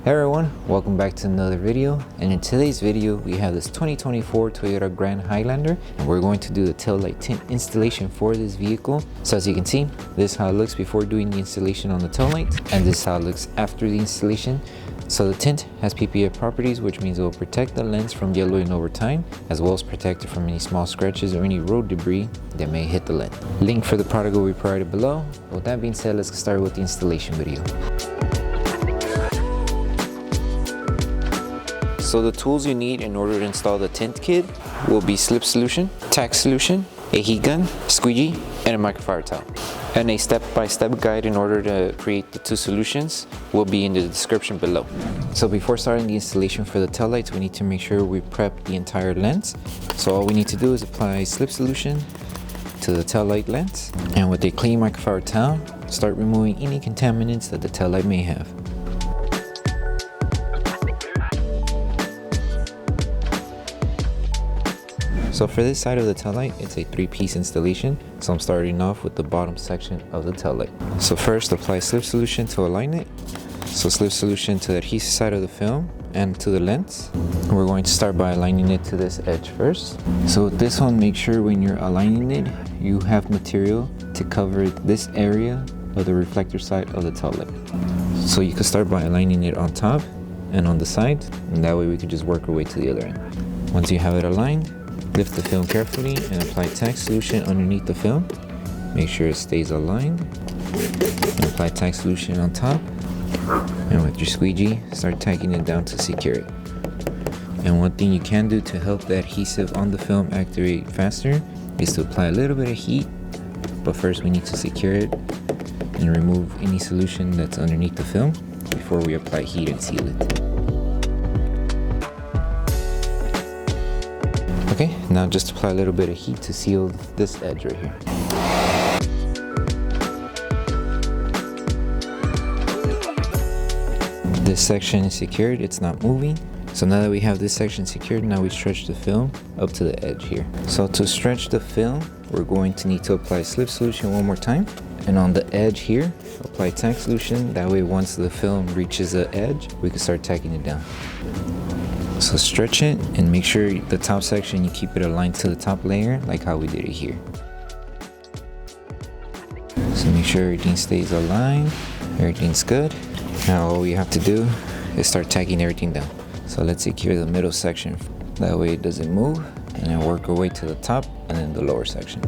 Hey everyone, welcome back to another video, and in today's video we have this 2024 Toyota Grand Highlander and we're going to do the taillight tint installation for this vehicle. So as you can see, this is how it looks before doing the installation on the taillights, and this is how it looks after the installation. So the tint has PPF properties, which means it will protect the lens from yellowing over time, as well as protect it from any small scratches or any road debris that may hit the lens. Link for the product will be provided below. With that being said, let's get started with the installation video. So the tools you need in order to install the tint kit will be Slip Solution, Tack Solution, a heat gun, squeegee, and a microfiber towel. And a step-by-step guide in order to create the two solutions will be in the description below. So before starting the installation for the taillights, we need to make sure we prep the entire lens. So all we need to do is apply Slip Solution to the taillight lens, and with a clean microfiber towel, start removing any contaminants that the taillight may have. So for this side of the taillight, it's a 3-piece installation. So I'm starting off with the bottom section of the taillight. So first, apply Slip Solution to align it. So Slip Solution to the adhesive side of the film and to the lens. We're going to start by aligning it to this edge first. So with this one, make sure when you're aligning it, you have material to cover this area of the reflector side of the taillight. So you can start by aligning it on top and on the side, and that way we can just work our way to the other end. Once you have it aligned, lift the film carefully and apply Tack Solution underneath the film. Make sure it stays aligned. And apply Tack Solution on top. And with your squeegee, start tacking it down to secure it. And one thing you can do to help the adhesive on the film activate faster is to apply a little bit of heat. But first we need to secure it and remove any solution that's underneath the film before we apply heat and seal it. Okay, now just apply a little bit of heat to seal this edge right here. This section is secured, it's not moving. So now that we have this section secured, now we stretch the film up to the edge here. So to stretch the film, we're going to need to apply Slip Solution one more time. And on the edge here, apply Tack Solution. That way once the film reaches the edge, we can start tacking it down. So stretch it and make sure the top section, you keep it aligned to the top layer like how we did it here. So make sure everything stays aligned, everything's good. Now all we have to do is start tacking everything down. So let's secure the middle section, that way it doesn't move, and then work our way to the top and then the lower section.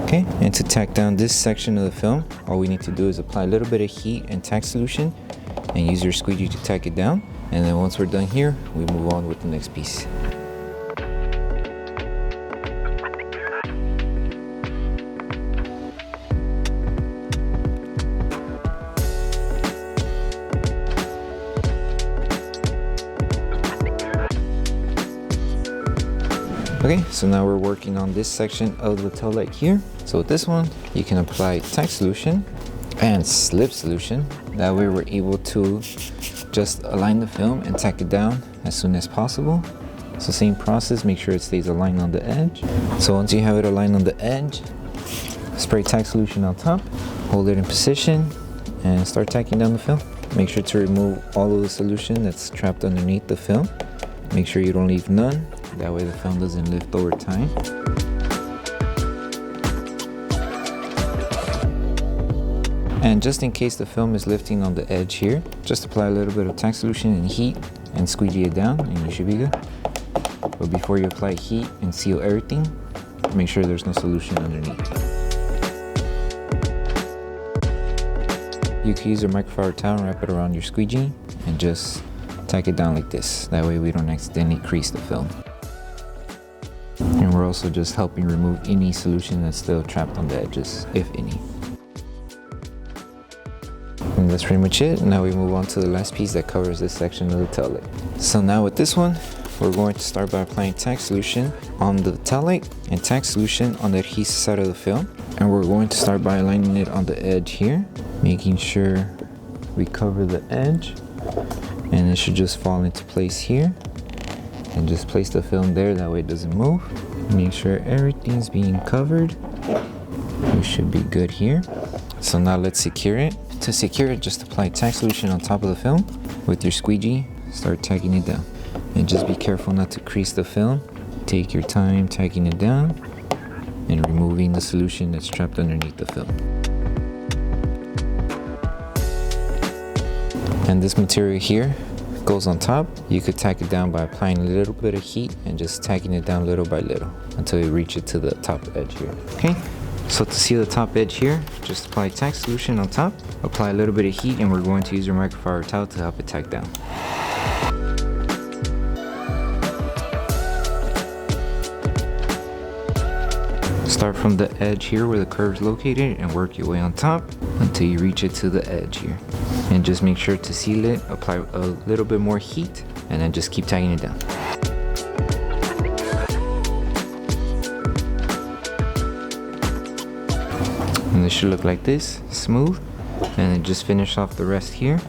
Okay, and to tack down this section of the film, all we need to do is apply a little bit of heat and Tack Solution and use your squeegee to tack it down. And then once we're done here, we move on with the next piece. Okay, so now we're working on this section of the taillight here. So with this one, you can apply Tack Solution and Slip Solution. That way we're able to just align the film and tack it down as soon as possible. So same process, make sure it stays aligned on the edge. So once you have it aligned on the edge, spray Tack Solution on top, hold it in position, and start tacking down the film. Make sure to remove all of the solution that's trapped underneath the film. Make sure you don't leave none. That way the film doesn't lift over time. And just in case the film is lifting on the edge here, just apply a little bit of Tack Solution and heat and squeegee it down and you should be good. But before you apply heat and seal everything, make sure there's no solution underneath. You can use your microfiber towel, wrap it around your squeegee and just tack it down like this. That way we don't accidentally crease the film. And we're also just helping remove any solution that's still trapped on the edges, if any. And that's pretty much it. Now we move on to the last piece that covers this section of the taillight. So now with this one, we're going to start by applying Tack Solution on the taillight and Tack Solution on the adhesive side of the film. And we're going to start by aligning it on the edge here, making sure we cover the edge. And it should just fall into place here. And just place the film there, that way it doesn't move. Make sure everything's being covered. We should be good here. So now let's secure it. To secure it, just apply tack solution on top of the film. With your squeegee, start tacking it down. And just be careful not to crease the film. Take your time tacking it down and removing the solution that's trapped underneath the film. And this material here goes on top. You could tack it down by applying a little bit of heat and just tacking it down little by little until you reach it to the top edge here. Okay, so to seal the top edge here, just apply tack solution on top, apply a little bit of heat, and we're going to use your microfiber towel to help it tack down. Start from the edge here where the curve is located and work your way on top until you reach it to the edge here. And just make sure to seal it, apply a little bit more heat, and then just keep tacking it down. And this should look like this, smooth. And then just finish off the rest here.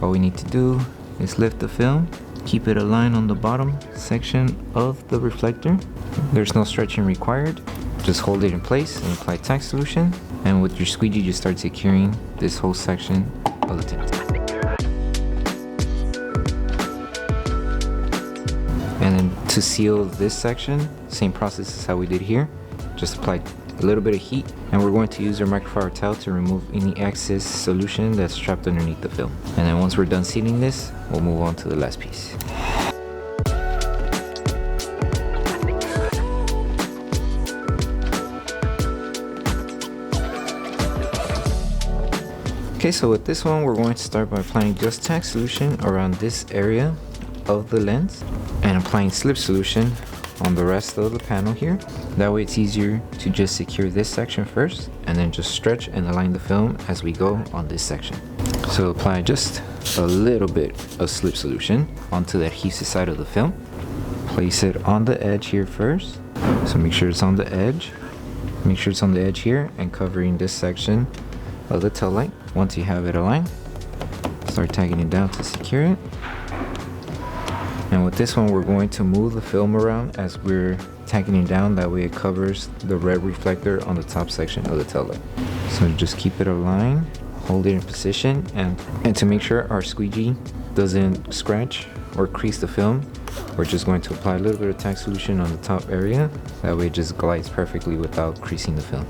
All we need to do is lift the film, keep it aligned on the bottom section of the reflector. There's no stretching required. Just hold it in place and apply tack solution. And with your squeegee, just start securing this whole section of the tint. And then to seal this section, same process as how we did here. Just apply a little bit of heat, and we're going to use our microfiber towel to remove any excess solution that's trapped underneath the film. And then once we're done sealing this, we'll move on to the last piece. Okay, so with this one, we're going to start by applying just tack solution around this area of the lens and applying slip solution on the rest of the panel here. That way it's easier to just secure this section first and then just stretch and align the film as we go on this section. So apply just a little bit of slip solution onto the adhesive side of the film. Place it on the edge here first. So make sure it's on the edge. Make sure it's on the edge here and covering this section of the tail light. Once you have it aligned, start tagging it down to secure it. And with this one, we're going to move the film around as we're tagging it down. That way it covers the red reflector on the top section of the tail light. So just keep it aligned, hold it in position, and to make sure our squeegee doesn't scratch or crease the film, we're just going to apply a little bit of tack solution on the top area. That way it just glides perfectly without creasing the film.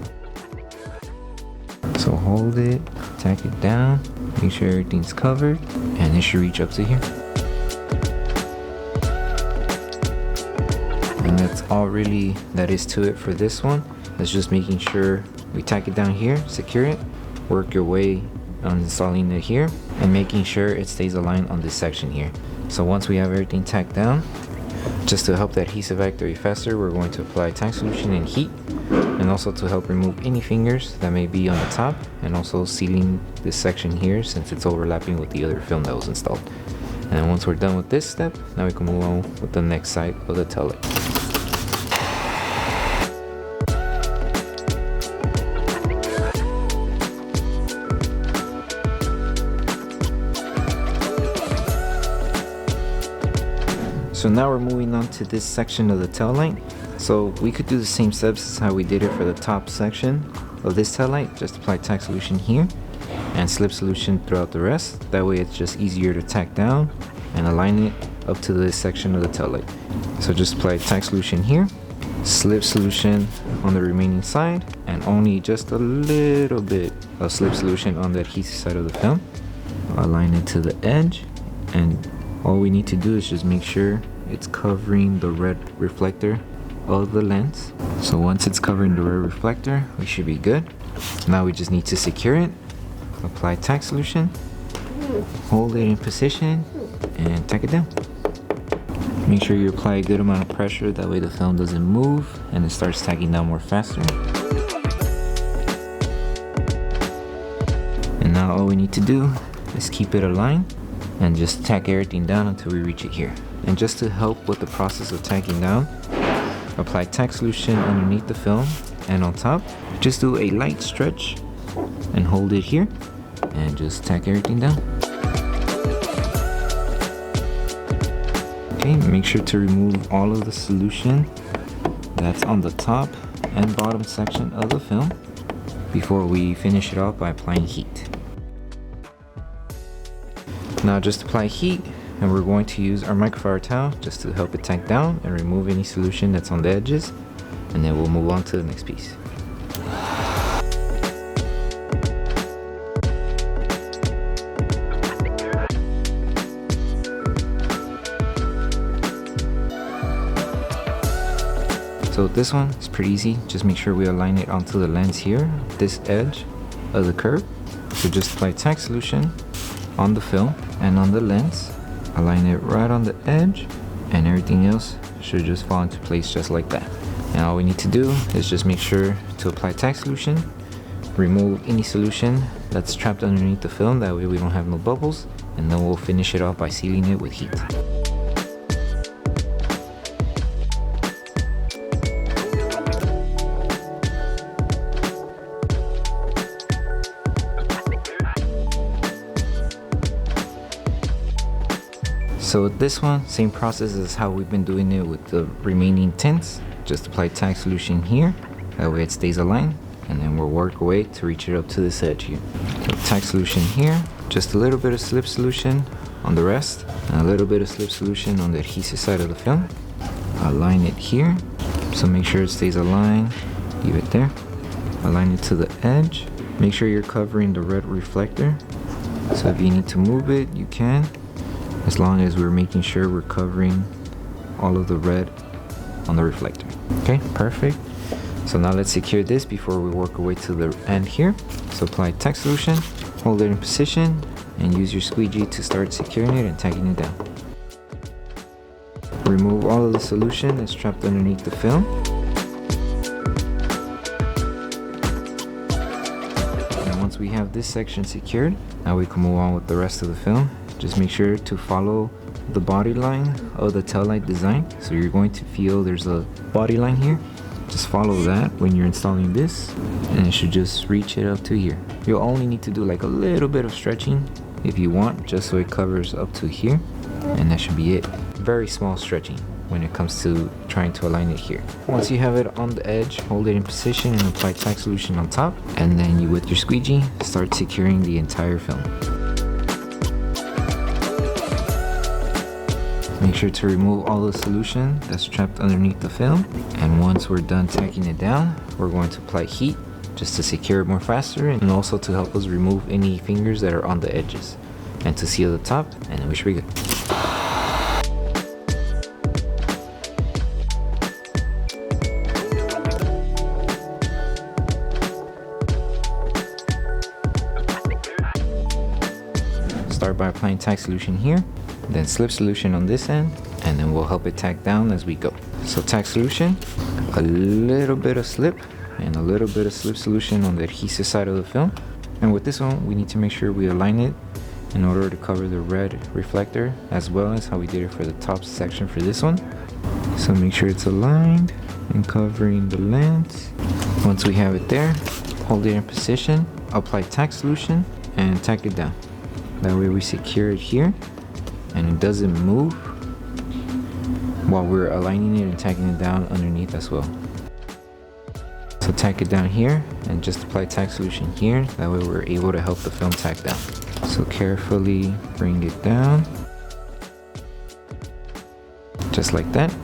So hold it, tack it down, make sure everything's covered, and it should reach up to here. And that's all really that is to it for this one. It's just making sure we tack it down here, secure it, work your way on installing it here, and making sure it stays aligned on this section here. So once we have everything tacked down, just to help the adhesive activate faster, we're going to apply tack solution and heat, and also to help remove any fingers that may be on the top, and also sealing this section here since it's overlapping with the other film that was installed. And then once we're done with this step, now we can move on with the next side of the tail light. So now we're moving on to this section of the tail light. So we could do the same steps as how we did it for the top section of this tail light. Just apply tack solution here and slip solution throughout the rest. That way it's just easier to tack down and align it up to this section of the tail light. So just apply tack solution here, slip solution on the remaining side, and only just a little bit of slip solution on the adhesive side of the film. Align it to the edge, and all we need to do is just make sure it's covering the red reflector of the lens. So once it's covering the red reflector, we should be good. Now we just need to secure it. Apply tack solution, hold it in position, and tack it down. Make sure you apply a good amount of pressure, that way the film doesn't move and it starts tacking down more faster. And now all we need to do is keep it aligned and just tack everything down until we reach it here. And just to help with the process of tacking down, apply tack solution underneath the film and on top. Just do a light stretch and hold it here and just tack everything down. Okay, make sure to remove all of the solution that's on the top and bottom section of the film. before we finish it off by applying heat. Now just apply heat, and we're going to use our microfiber towel just to help it tack down and remove any solution that's on the edges, and then we'll move on to the next piece. So with this one, it's pretty easy. Just make sure we align it onto the lens here, this edge of the curve. So just apply tack solution on the film and on the lens. Align it right on the edge, and everything else should just fall into place just like that. And all we need to do is just make sure to apply tack solution, remove any solution that's trapped underneath the film, that way we don't have no bubbles, and then we'll finish it off by sealing it with heat. So with this one, same process as how we've been doing it with the remaining tints. Just apply tack solution here, that way it stays aligned, and then we'll work away to reach it up to this edge here. So tack solution here, just a little bit of slip solution on the rest, and a little bit of slip solution on the adhesive side of the film. Align it here, so make sure it stays aligned, leave it there. Align it to the edge, make sure you're covering the red reflector, so if you need to move it, you can, as long as we're making sure we're covering all of the red on the reflector. Okay, perfect. So now let's secure this before we work our way to the end here. So apply tack solution, hold it in position, and use your squeegee to start securing it and tacking it down. Remove all of the solution that's trapped underneath the film. And once we have this section secured, now we can move on with the rest of the film. Just make sure to follow the body line of the Taillight design. So you're going to feel there's a body line here. Just follow that when you're installing this, and it should just reach it up to here. You'll only need to do like a little bit of stretching if you want, just so it covers up to here, and that should be it. Very small stretching when it comes to trying to align it here. Once you have it on the edge, hold it in position and apply tack solution on top, and then you, with your squeegee, start securing the entire film. Make sure to remove all the solution that's trapped underneath the film, and once we're done tacking it down, we're going to apply heat just to secure it more faster, and also to help us remove any fingers that are on the edges, and to seal the top, and then we should be good. Start by applying tack solution here, then slip solution on this end, and then we'll help it tack down as we go. So tack solution, a little bit of slip, and a little bit of slip solution on the adhesive side of the film. And with this one, we need to make sure we align it in order to cover the red reflector, as well as how we did it for the top section for this one. So make sure it's aligned and covering the lens. Once we have it there, hold it in position, apply tack solution, and tack it down. That way we secure it here, and it doesn't move while we're aligning it and tacking it down underneath as well. So tack it down here and just apply tack solution here, that way we're able to help the film tack down. So carefully bring it down, just like that.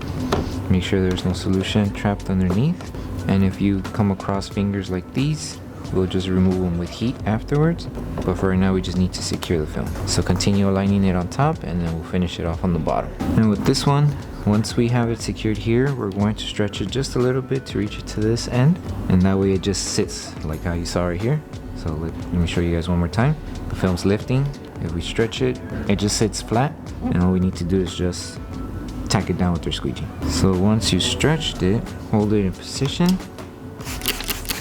Make sure there's no solution trapped underneath, and if you come across fingers like these, we'll just remove them with heat afterwards, but for right now we just need to secure the film. So continue aligning it on top, and then we'll finish it off on the bottom. And with this one, once we have it secured here, we're going to stretch it just a little bit to reach it to this end, and that way it just sits like how you saw right here. So let me show you guys one more time. The film's lifting. If we stretch it, it just sits flat, and all we need to do is just tack it down with your squeegee. So once you stretched it, hold it in position,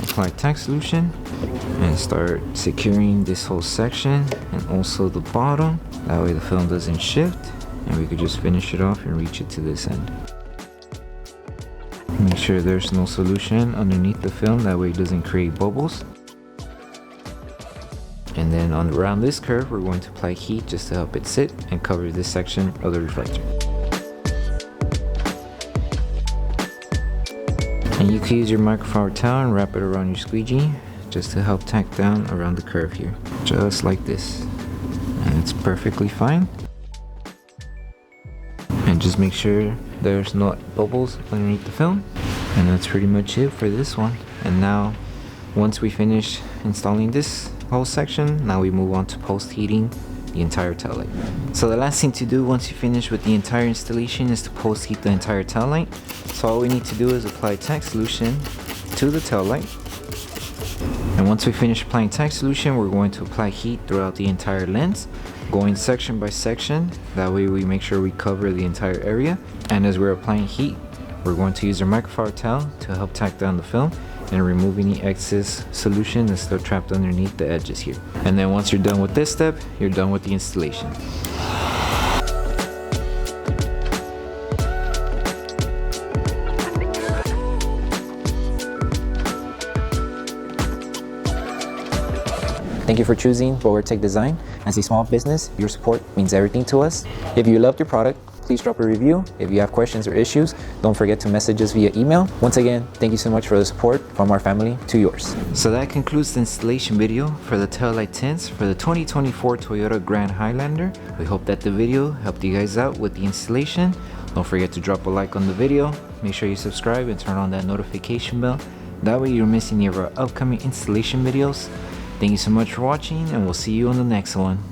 apply tack solution, and start securing this whole section and also the bottom. That way the film doesn't shift, and we could just finish it off and reach it to this end. Make sure there's no solution underneath the film, that way it doesn't create bubbles. And then around this curve, we're going to apply heat just to help it sit and cover this section of the reflector. And you can use your microfiber towel and wrap it around your squeegee just to help tack down around the curve here, just like this, and it's perfectly fine. And just make sure there's no bubbles underneath the film, and that's pretty much it for this one. And now once we finish installing this whole section, now we move on to post heating the entire tail light. So the last thing to do once you finish with the entire installation is to post heat the entire tail light. So all we need to do is apply tack solution to the tail light, and once we finish applying tack solution, we're going to apply heat throughout the entire lens, going section by section. That way we make sure we cover the entire area. And as we're applying heat, we're going to use our microfiber towel to help tack down the film and remove any excess solution that's still trapped underneath the edges here. And then once you're done with this step, you're done with the installation. Thank you for choosing Bogar Tech Design. As a small business, your support means everything to us. If you loved your product, please drop a review. If you have questions or issues, don't forget to message us via email. Once again, thank you so much for the support from our family to yours. So that concludes the installation video for the Taillight tints for the 2024 Toyota Grand Highlander. We hope that the video helped you guys out with the installation. Don't forget to drop a like on the video. Make sure you subscribe and turn on that notification bell. That way you're missing any of our upcoming installation videos. Thank you so much for watching, and we'll see you on the next one.